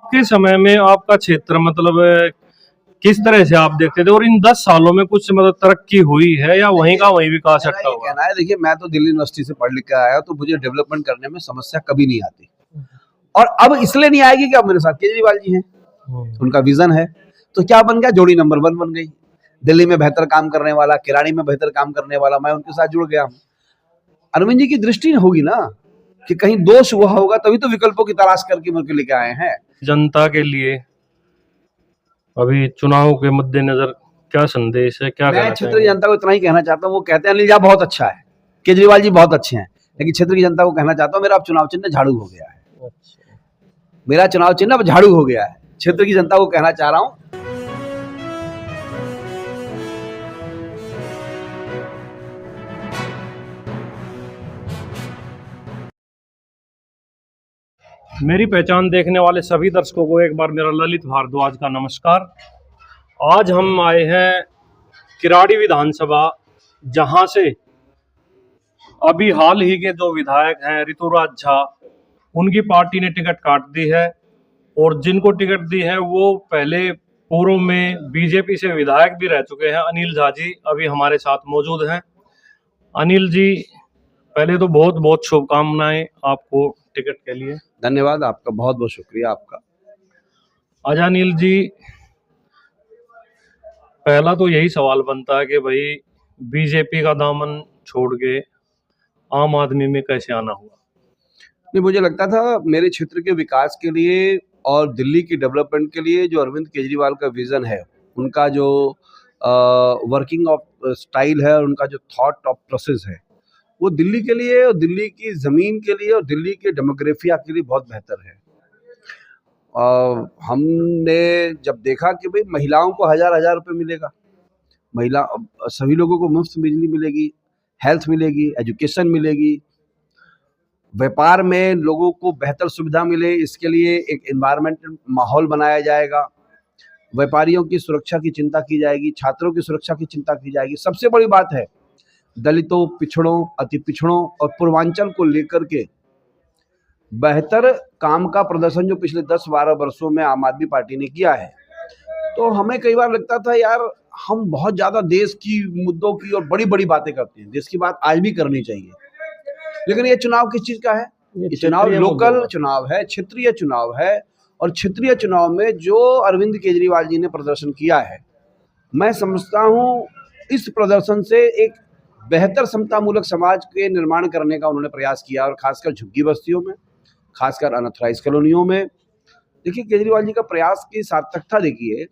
के समय में आपका क्षेत्र मतलब किस तरह से आप देखते थे और इन 10 सालों में कुछ मतलब तरक्की हुई है या वहीं का वहीं विकास मेरा अटका ये हुआ? कहना है, देखिए मैं तो दिल्ली यूनिवर्सिटी से पढ़ लिख के आया, तो मुझे डेवलपमेंट करने में समस्या कभी नहीं आती। और अब इसलिए नहीं आएगी कि अब मेरे साथ केजरीवाल जी हैं, उनका विजन है। तो क्या बन गया, जोड़ी नंबर 1 बन गई। दिल्ली में बेहतर काम करने वाला, किराड़ी में बेहतर काम करने वाला, मैं उनके साथ जुड़ गया हूं। अरविंद जी की दृष्टि होगी ना कि कहीं दोष हुआ होगा, तभी तो विकल्पों की तलाश करके मुझे लेके आए हैं। जनता के लिए अभी चुनाव के मद्देनजर क्या संदेश है, क्या मैं कहना क्षेत्र की चाहेंगे? जनता को इतना ही कहना चाहता हूँ, वो कहते हैं अनिल जी बहुत अच्छा है, केजरीवाल जी बहुत अच्छे हैं, लेकिन क्षेत्र की जनता को कहना चाहता हूँ मेरा अब चुनाव चिन्ह झाड़ू हो गया है। अच्छा। मेरा चुनाव चिन्ह अब झाड़ू हो गया है। क्षेत्र की जनता को कहना चाह रहा हूँ। मेरी पहचान देखने वाले सभी दर्शकों को एक बार मेरा ललित भारद्वाज का नमस्कार। आज हम आए हैं किराड़ी विधानसभा, जहां से अभी हाल ही के जो विधायक हैं ऋतुराज झा, उनकी पार्टी ने टिकट काट दी है और जिनको टिकट दी है वो पहले पूर्व में बीजेपी से विधायक भी रह चुके हैं। अनिल झा जी अभी हमारे साथ मौजूद हैं। अनिल जी, पहले तो बहुत बहुत शुभकामनाएं आपको टिकट के लिए। धन्यवाद आपका, बहुत बहुत शुक्रिया आपका। अच्छा अनिल जी, पहला तो यही सवाल बनता है कि भाई बीजेपी का दामन छोड़ के आम आदमी में कैसे आना हुआ? नहीं, मुझे लगता था मेरे क्षेत्र के विकास के लिए और दिल्ली की डेवलपमेंट के लिए जो अरविंद केजरीवाल का विजन है, उनका जो वर्किंग ऑफ स्टाइल है और उनका जो थॉट ऑफ प्रोसेस है, वो दिल्ली के लिए और दिल्ली की ज़मीन के लिए और दिल्ली के डेमोग्राफिया के लिए बहुत बेहतर है। हमने जब देखा कि भाई महिलाओं को हज़ार रुपये मिलेगा, महिला सभी लोगों को मुफ्त बिजली मिलेगी, हेल्थ मिलेगी, एजुकेशन मिलेगी, व्यापार में लोगों को बेहतर सुविधा मिले, इसके लिए एक एनवायरमेंटल माहौल बनाया जाएगा, व्यापारियों की सुरक्षा की चिंता की जाएगी, छात्रों की सुरक्षा की चिंता की जाएगी। सबसे बड़ी बात है दलितों, पिछड़ों, अति पिछड़ों और पूर्वांचल को लेकर के बेहतर काम का प्रदर्शन जो पिछले 10-12 वर्षों में आम आदमी पार्टी ने किया है। तो हमें कई बार लगता था यार हम बहुत ज़्यादा देश की मुद्दों की और बड़ी-बड़ी बातें करते हैं, देश की बात आज भी करनी चाहिए। लेकिन ये चुनाव किस चीज़ का है? ये चुनाव लोकल चुनाव है, क्षेत्रीय चुनाव है, और क्षेत्रीय चुनाव में जो अरविंद केजरीवाल जी ने प्रदर्शन किया है, मैं समझता हूँ इस प्रदर्शन से एक बेहतर समतामूलक समाज के निर्माण करने का उन्होंने प्रयास किया, और खासकर झुग्गी बस्तियों में, खासकर अनऑथराइज्ड कॉलोनियों में। देखिए केजरीवाल जी का प्रयास की सार्थकता देखिए,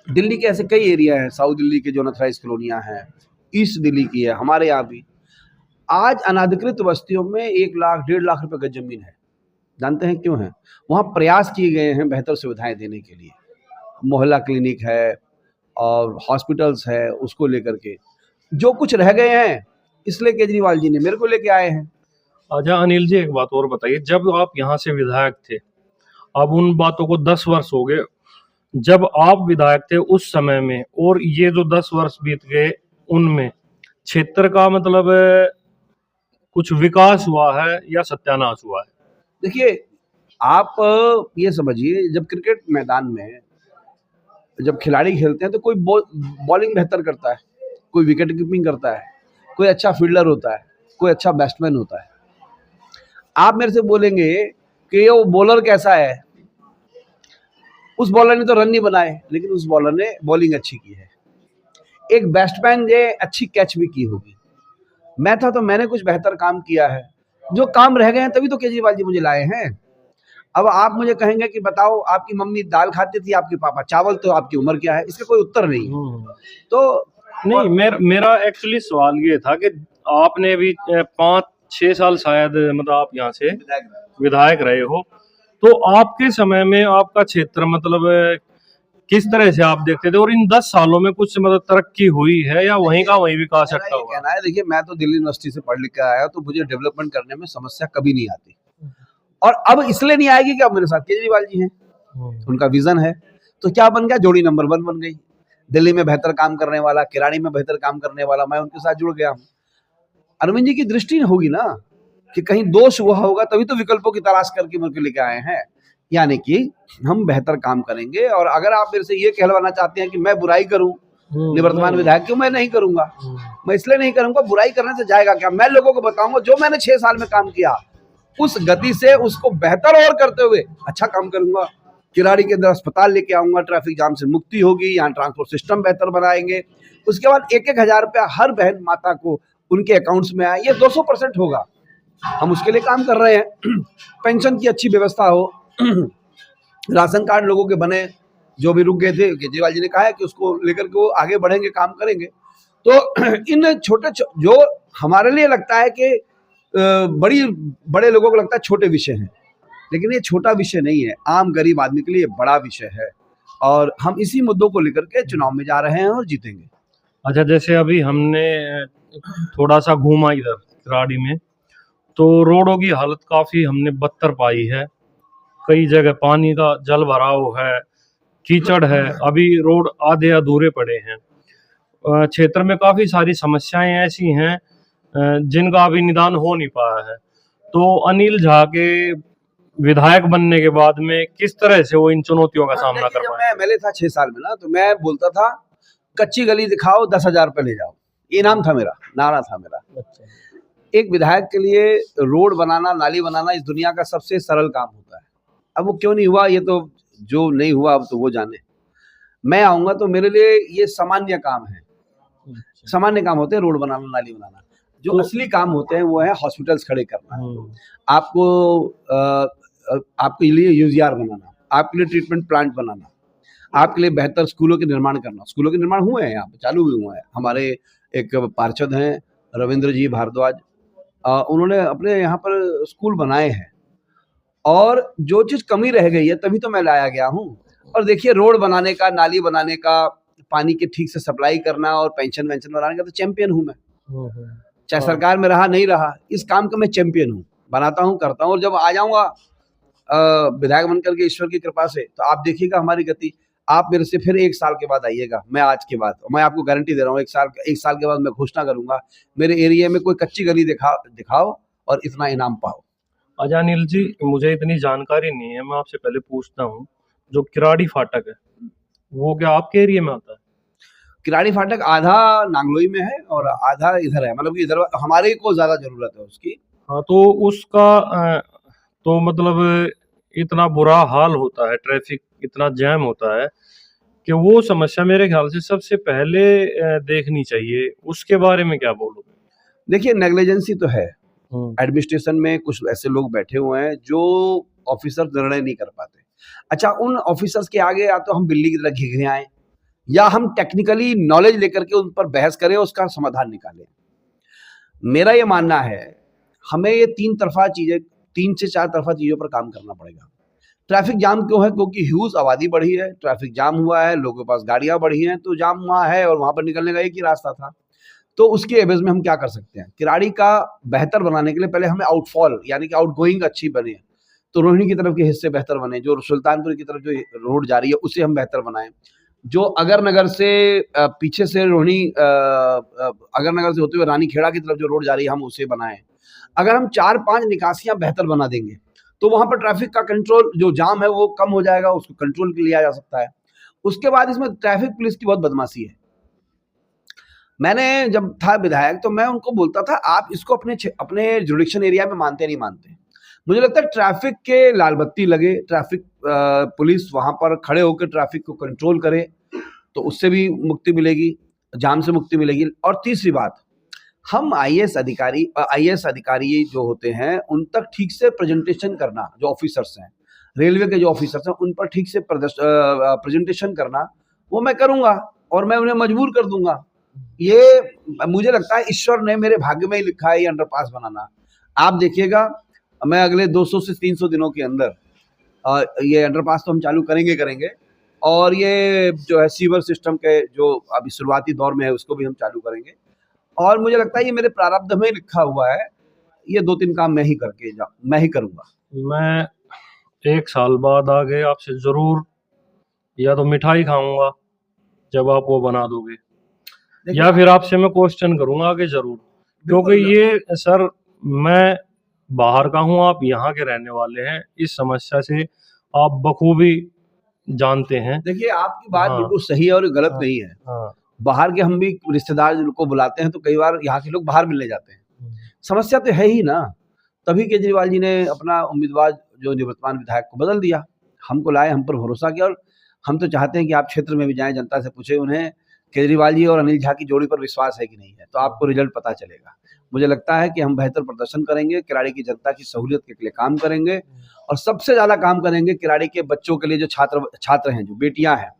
दिल्ली के ऐसे कई एरिया हैं, साउथ दिल्ली के जो अनऑथराइज्ड कॉलोनियाँ हैं, ईस्ट दिल्ली की है, हमारे यहाँ भी आज अनाधिकृत बस्तियों में 1 लाख 1.5 लाख रुपए गज जमीन है। जानते हैं क्यों है? वहाँ प्रयास किए गए हैं बेहतर सुविधाएं देने के लिए, मोहल्ला क्लिनिक है और हॉस्पिटल्स है, उसको लेकर के जो कुछ रह गए हैं, इसलिए केजरीवाल जी ने मेरे को लेके आए हैं। अच्छा अनिल जी, एक बात और बताइए, जब आप यहाँ से विधायक थे, अब उन बातों को 10 वर्ष हो गए, जब आप विधायक थे उस समय में और ये जो 10 वर्ष बीत गए उनमें क्षेत्र का मतलब कुछ विकास हुआ है या सत्यानाश हुआ है? देखिए आप ये समझिए, जब क्रिकेट मैदान में जब खिलाड़ी खेलते हैं तो कोई बॉलिंग बेहतर करता है, कोई विकेट कीपिंग करता है, कोई अच्छा फील्डर होता है, कोई अच्छा बैट्समैन होता है। आप मेरे से बोलेंगे कि ये वो बॉलर कैसा है, उस बॉलर ने तो रन नहीं बनाए, लेकिन उस बॉलर ने बॉलिंग अच्छी की है। एक बैट्समैन ने अच्छी कैच भी की होगी। मैं था तो मैंने कुछ बेहतर काम किया है। जो काम रह गए हैं तभी तो केजरीवाल जी मुझे लाए हैं। अब आप मुझे कहेंगे कि बताओ आपकी मम्मी दाल खाती थी, आपके पापा चावल, तो आपकी उम्र क्या है? इसका कोई उत्तर नहीं। तो नहीं, मेरा एक्चुअली सवाल ये था कि आपने भी 5-6 साल शायद मतलब आप यहाँ से विधायक रहे हो, तो आपके समय में आपका क्षेत्र मतलब किस तरह से आप देखते थे और इन 10 सालों में कुछ मतलब तरक्की हुई है या वहीं का वहीं विकास अटका हुआ? कहना है, देखिए मैं तो दिल्ली यूनिवर्सिटी से पढ़ लिख कर आया, तो मुझे डेवलपमेंट करने में समस्या कभी नहीं आती, और अब इसलिए नहीं आएगी कि अब मेरे साथ केजरीवाल जी हैं, उनका विजन है। तो क्या बन गया, जोड़ी नंबर 1 बन गई। दिल्ली में बेहतर काम करने वाला, किराड़ी में बेहतर काम करने वाला, मैं उनके साथ जुड़ गया हूँ। अरविंद जी की दृष्टि होगी ना कि कहीं दोष हुआ होगा, तभी तो विकल्पों की तलाश करके मुझे लेके आए हैं। यानी कि हम बेहतर काम करेंगे। और अगर आप मेरे से ये कहलवाना चाहते हैं कि मैं बुराई करूं निवर्तमान विधायक की, मैं नहीं करूंगा। मैं इसलिए नहीं करूंगा, बुराई करने से जाएगा क्या। मैं लोगों को बताऊंगा जो मैंने 6 साल में काम किया उस गति से उसको बेहतर और करते हुए अच्छा काम करूंगा। किराड़ी के अंदर अस्पताल लेके आऊंगा, ट्रैफिक जाम से मुक्ति होगी, यहाँ ट्रांसपोर्ट सिस्टम बेहतर बनाएंगे। उसके बाद 1-1 हजार रुपया हर बहन माता को उनके अकाउंट्स में आए, ये 200% होगा। हम उसके लिए काम कर रहे हैं। पेंशन की अच्छी व्यवस्था हो, राशन कार्ड लोगों के बने, जो भी रुक गए थे केजरीवाल जी ने कहा है कि उसको लेकर के वो आगे बढ़ेंगे, काम करेंगे। तो इन छोटे जो हमारे लिए लगता है कि बड़े लोगों को लगता है छोटे विषय हैं, लेकिन ये छोटा विषय नहीं है, आम गरीब आदमी के लिए बड़ा विषय है। और हम इसी मुद्दों को लेकर के चुनाव में जा रहे हैं और जीतेंगे। अच्छा, जैसे अभी हमने थोड़ा सा घूमा इधर किराड़ी में, तो रोडों की हालत काफ़ी हमने बदतर पाई है। कई जगह पानी का जल भराव है, कीचड़ है, अभी रोड आधे अधूरे पड़े हैं। क्षेत्र में काफ़ी सारी समस्याएं ऐसी हैं जिनका अभी निदान हो नहीं पाया है। तो अनिल झा के विधायक बनने के बाद में किस तरह से वो इन चुनौतियों का सामना कर जब पाए? मैं एमएलए था 6 साल में ना, तो मैं बोलता था कच्ची गली दिखाओ 10,000 रुपये ले जाओ, ये नाम था मेरा, नारा था मेरा। अच्छा। एक विधायक के लिए रोड बनाना, नाली बनाना इस दुनिया का सबसे सरल काम होता है। अब वो क्यों नहीं हुआ, ये तो जो नहीं हुआ अब तो वो जाने। मैं आऊंगा तो मेरे लिए ये सामान्य काम है। सामान्य काम होते हैं रोड बनाना, नाली बनाना। जो असली काम होते हैं वो है हॉस्पिटल्स खड़े करना, आपके लिए यूजीआर बनाना, आपके लिए ट्रीटमेंट प्लांट बनाना, आपके लिए बेहतर स्कूलों के निर्माण करना। स्कूलों के निर्माण हुए हैं, यहाँ पे चालू भी हुए हैं। हमारे एक पार्षद हैं रविंद्र जी भारद्वाज, उन्होंने अपने यहाँ पर स्कूल बनाए हैं। और जो चीज़ कमी रह गई है तभी तो मैं लाया गया हूँ। और देखिए रोड बनाने का, नाली बनाने का, पानी की ठीक से सप्लाई करना और पेंशन वेंशन बनाने का तो चैंपियन हूँ मैं। चाहे सरकार में रहा नहीं रहा, इस काम का मैं चैंपियन हूँ, बनाता हूँ, करता हूँ। और जब आ जाऊँगा विधायक बनकर के ईश्वर की कृपा से, तो आप देखिएगा हमारी गति। आप मेरे से फिर 1 साल के बाद आइएगा, मैं आज के बाद, मैं आपको गारंटी दे रहा हूँ 1 साल के बाद मैं घोषणा करूंगा, मेरे एरिया में कोई कच्ची गली दिखाओ और इतना इनाम पाओ। अच्छा अनिल जी, मुझे इतनी जानकारी नहीं है, मैं आपसे पहले पूछता हूँ, जो किराड़ी फाटक है वो क्या आपके एरिया में आता है? किराड़ी फाटक आधा नांगलोई में है और आधा इधर है, मतलब कि इधर हमारे को ज्यादा जरूरत है उसकी। हाँ, तो उसका तो मतलब इतना बुरा हाल होता है, ट्रैफिक इतना जैम होता है कि वो समस्या मेरे ख्याल से सबसे पहले देखनी चाहिए। उसके बारे में क्या बोलोगे? देखिए नेग्लिजेंसी तो है, एडमिनिस्ट्रेशन में कुछ ऐसे लोग बैठे हुए हैं जो ऑफिसर निर्णय नहीं कर पाते। अच्छा, उन ऑफिसर्स के आगे या तो हम बिल्ली की तरह घिघे आए, या हम टेक्निकली नॉलेज लेकर के उन पर बहस करें, उसका समाधान निकालें। मेरा ये मानना है हमें ये 3 से 4 तरफा चीजों पर काम करना पड़ेगा। ट्रैफिक जाम क्यों है? क्योंकि ह्यूज आबादी बढ़ी है, ट्रैफिक जाम हुआ है, लोगों के पास गाड़ियां बढ़ी हैं, तो जाम वहाँ है और वहां पर निकलने का एक ही रास्ता था। तो उसके एवज में हम क्या कर सकते हैं? किराड़ी का बेहतर बनाने के लिए पहले हमें आउटफॉल यानी कि आउटगोइंग अच्छी बने, तो रोहिणी की तरफ के हिस्से बेहतर बने, जो सुल्तानपुर की तरफ जो रोड जा रही है उसे हम बेहतर बनाएं, जो अगर नगर से पीछे से रोहिणी अगर नगर से होते हुए रानी खेड़ा की तरफ जो रोड जा रही है हम उसे बनाएं। अगर हम 4-5 निकासियां बेहतर बना देंगे तो वहां पर ट्रैफिक का कंट्रोल, जो जाम है वो कम हो जाएगा, उसको कंट्रोल लिया जा सकता है। उसके बाद इसमें ट्रैफिक पुलिस की बहुत बदमाशी है। मैंने जब था विधायक तो मैं उनको बोलता था आप इसको अपने जुडिक्शन एरिया में मानते नहीं मानते। मुझे लगता है ट्रैफिक के लाल बत्ती लगे, ट्रैफिक पुलिस वहां पर खड़े होकर ट्रैफिक को कंट्रोल करे, तो उससे भी मुक्ति मिलेगी, जाम से मुक्ति मिलेगी। और तीसरी बात, हम आईएएस अधिकारी जो होते हैं उन तक ठीक से प्रेजेंटेशन करना, जो ऑफिसर्स हैं, रेलवे के जो ऑफिसर्स हैं उन पर ठीक से प्रेजेंटेशन करना, वो मैं करूंगा और मैं उन्हें मजबूर कर दूंगा। ये मुझे लगता है ईश्वर ने मेरे भाग्य में ही लिखा है ये अंडरपास बनाना। आप देखिएगा मैं अगले 200 से 300 दिनों के अंदर ये अंडरपास तो हम चालू करेंगे और ये जो है सीवर सिस्टम के जो अभी शुरुआती दौर में है उसको भी हम चालू करेंगे। और मुझे लगता है ये मेरे प्रारब्ध में लिखा हुआ है, ये 2-3 काम मैं ही करूंगा। मैं 1 साल बाद आगे आपसे जरूर या तो मिठाई खाऊंगा जब आप वो बना दोगे, या फिर आपसे मैं क्वेश्चन करूंगा आगे जरूर, क्योंकि ये सर मैं बाहर का हूँ, आप यहाँ के रहने वाले हैं, इस समस्या से आप बखूबी जानते हैं। देखिए, आपकी बात हाँ। बिल्कुल सही है और गलत हाँ। नहीं है। हाँ। बाहर के हम भी रिश्तेदार को बुलाते हैं तो कई बार यहाँ के लोग बाहर मिलने जाते हैं। समस्या तो है ही ना, तभी केजरीवाल जी ने अपना उम्मीदवार जो निवर्तमान विधायक को बदल दिया। हमको लाए, हम पर भरोसा किया और हम तो चाहते हैं कि आप क्षेत्र में भी जाएँ, जनता से पूछें उन्हें केजरीवाल जी और अनिल झा की जोड़ी पर विश्वास है कि नहीं है, तो आपको रिजल्ट पता चलेगा। मुझे लगता है कि हम बेहतर प्रदर्शन करेंगे, किराड़ी की जनता की सहूलियत के लिए काम करेंगे और सबसे ज़्यादा काम करेंगे किराड़ी के बच्चों के लिए, जो छात्र हैं, जो बेटियाँ हैं,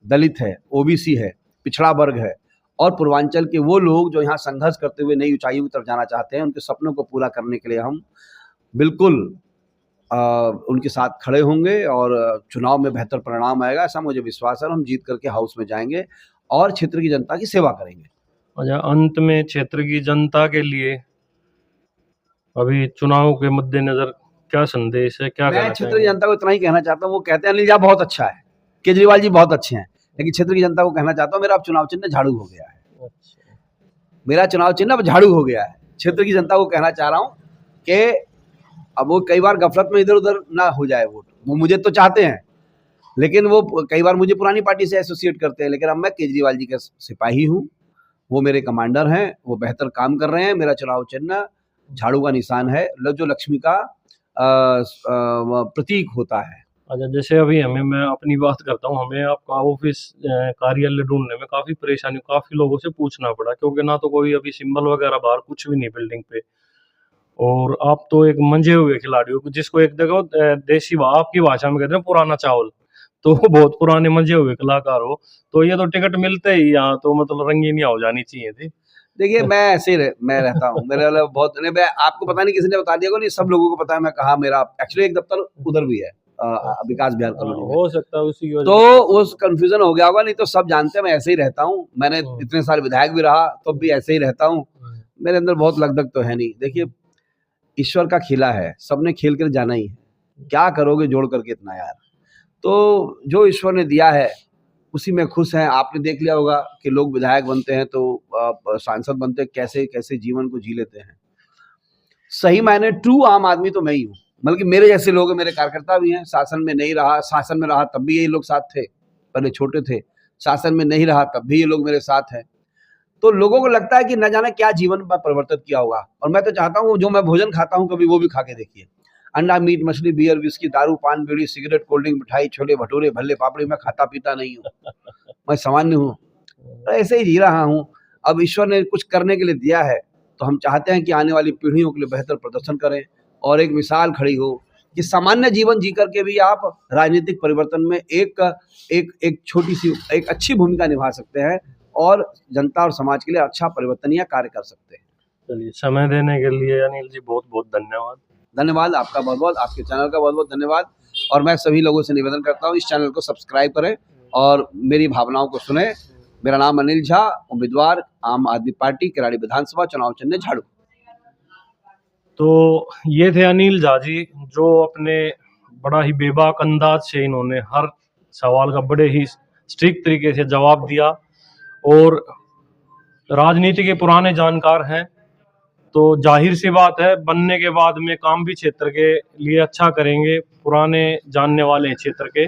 दलित है, ओबीसी है, पिछड़ा वर्ग है और पूर्वांचल के वो लोग जो यहाँ संघर्ष करते हुए नई ऊंचाइयों की तरफ जाना चाहते हैं, उनके सपनों को पूरा करने के लिए हम बिल्कुल उनके साथ खड़े होंगे और चुनाव में बेहतर परिणाम आएगा, ऐसा मुझे विश्वास है और हम जीत करके हाउस में जाएंगे और क्षेत्र की जनता की सेवा करेंगे। अच्छा, अंत में क्षेत्र की जनता के लिए अभी चुनाव के मद्देनजर क्या संदेश है, क्या मैं कहना क्षेत्र की चाहेंगे? जनता को इतना ही कहना चाहता हूँ, वो कहते हैं अनिल जी बहुत अच्छा है, केजरीवाल जी बहुत अच्छे हैं, लेकिन क्षेत्र की जनता को कहना चाहता हूँ मेरा अब चुनाव चिन्ह झाड़ू हो गया है। मेरा चुनाव चिन्ह अब झाड़ू हो गया है। क्षेत्र की जनता को कहना चाह रहा हूँ कि अब वो कई बार गफलत में इधर उधर ना हो जाए वोट, वो मुझे तो चाहते हैं लेकिन वो कई बार मुझे पुरानी पार्टी से एसोसिएट करते हैं, लेकिन अब मैं केजरीवाल जी का सिपाही हूँ, वो मेरे कमांडर हैं, वो बेहतर काम कर रहे हैं। मेरा चुनाव चिन्ह झाड़ू का निशान है, जो लक्ष्मी का प्रतीक होता है। अच्छा, जैसे अभी मैं अपनी बात करता हूँ, हमें आपका ऑफिस कार्यालय ढूंढने में काफ़ी परेशानी, काफ़ी लोगों से पूछना पड़ा, क्योंकि ना तो कोई अभी सिंबल वगैरह बाहर कुछ भी नहीं बिल्डिंग पे। और आप तो एक मंजे हुए खिलाड़ी हो, जिसको एक देखो देसी आपकी भाषा में कहते हैं पुराना चावल, तो बहुत पुराने मंजे हुए कलाकार हो, तो ये तो टिकट मिलते ही यहाँ तो मतलब रंगीनियाँ हो जानी चाहिए थी। देखिए, मैं ऐसे ही मैं रहता हूँ, मेरे वाला बहुत नहीं, मैं आपको पता नहीं किसी ने बता दिया होगा, नहीं सब लोगों को पता है मैं कहाँ, मेरा एक्चुअली एक दफ्तर उधर भी है विकास विहार कॉलोनी में, हो सकता है उसी की वजह तो उस कंफ्यूजन हो गया होगा, नहीं तो सब जानते हैं मैं ऐसे ही रहता हूँ। मैंने इतने साल विधायक भी रहा तो भी ऐसे ही रहता हूँ, मेरे अंदर बहुत लगदग तो है नहीं। देखिए, ईश्वर का खेला है, सबने खेल कर जाना ही है, क्या करोगे जोड़ करके इतना यार, तो जो ईश्वर ने दिया है उसी में खुश हैं। आपने देख लिया होगा कि लोग विधायक बनते हैं तो सांसद बनते हैं, कैसे कैसे जीवन को जी लेते हैं। सही मायने ट्रू आम आदमी तो मैं ही हूँ, बल्कि मेरे जैसे लोग हैं, मेरे कार्यकर्ता भी हैं। शासन में नहीं रहा, शासन में रहा तब भी यही लोग साथ थे, पहले छोटे थे, शासन में नहीं रहा तब भी ये लोग मेरे साथ हैं। तो लोगों को लगता है कि न जाने क्या जीवन में परिवर्तित किया होगा, और मैं तो चाहता हूँ जो मैं भोजन खाता हूँ कभी वो भी खा के देखिए। अंडा, मीट, मछली, बियर, विस्की, दारू, पान, बीड़ी, सिगरेट, कोल्ड ड्रिंक, मिठाई, छोले भटूरे, भल्ले पापड़ी मैं खाता पीता नहीं हूँ, मैं सामान्य हूँ, ऐसे ही जी रहा हूँ। अब ईश्वर ने कुछ करने के लिए दिया है तो हम चाहते हैं कि आने वाली पीढ़ियों के लिए बेहतर प्रदर्शन करें और एक मिसाल खड़ी हो कि सामान्य जीवन जी करके भी आप राजनीतिक परिवर्तन में एक छोटी सी एक अच्छी भूमिका निभा सकते हैं और जनता और समाज के लिए अच्छा परिवर्तनीय कार्य कर सकते हैं। चलिए, समय देने के लिए अनिल जी बहुत बहुत धन्यवाद। धन्यवाद आपका बहुत बहुत, आपके चैनल का बहुत बहुत धन्यवाद। और मैं सभी लोगों से निवेदन करता हूँ इस चैनल को सब्सक्राइब करें और मेरी भावनाओं को सुने। मेरा नाम अनिल झा, उम्मीदवार आम आदमी पार्टी, किराड़ी विधानसभा, चुनाव चिन्ह झाड़ू। तो ये थे अनिल झा जी, जो अपने बड़ा ही बेबाक अंदाज से इन्होंने हर सवाल का बड़े ही स्ट्रिक्ट तरीके से जवाब दिया और राजनीति के पुराने जानकार हैं, तो जाहिर सी बात है बनने के बाद में काम भी क्षेत्र के लिए अच्छा करेंगे, पुराने जानने वाले हैं क्षेत्र के।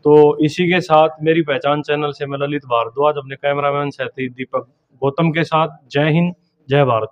तो इसी के साथ मेरी पहचान चैनल से मैं ललित भारद्वाज अपने कैमरामैन साथी दीपक गौतम के साथ, जय हिंद, जय भारत।